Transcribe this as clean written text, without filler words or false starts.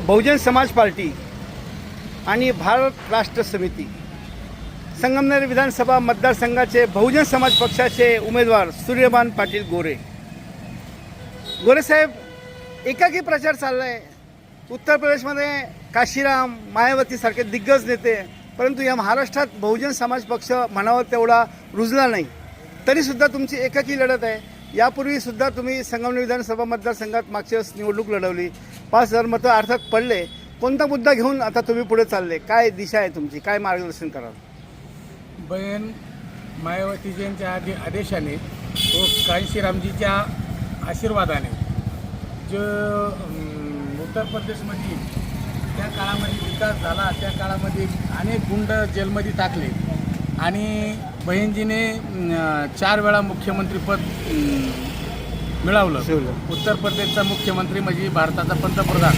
Bahujan Samaj party आणि भारत राष्ट्र समिती संगमनेर विधानसभा मतदारसंघाचे बहुजन समाज पक्षाचे उमेदवार सूर्यमान पाटील गोरे साहेब एकाकी प्रचार चालला आहे। उत्तर प्रदेशमध्ये काशीराम मायावतीसारखे दिग्गज नेते, परंतु या महाराष्ट्रात बहुजन समाज पक्ष म्हणावा तेवढा रुजला नाही, तरीसुद्धा तुमची एकाकी लढत आहे। यापूर्वीसुद्धा तुम्ही संगमनेर विधानसभा मतदारसंघात मागच्या निवडणूक लढवली, 5,000 मतं अर्थात पडले। कोणता मुद्दा घेऊन आता तुम्ही पुढे चालले, काय दिशा आहे तुमची, काय मार्गदर्शन कराल? बहन मायावतीजींच्या आदेशाने व कांशीरामजीच्या आशीर्वादाने जो उत्तर प्रदेशमध्ये त्या काळामध्ये विकास झाला, त्या काळामध्ये अनेक गुंड जेलमध्ये टाकले आणि बहीणजीने 4 वेळा मुख्यमंत्रीपद मिळवलं। उत्तर प्रदेशचा मुख्यमंत्री म्हणजे भारताचा पंतप्रधान।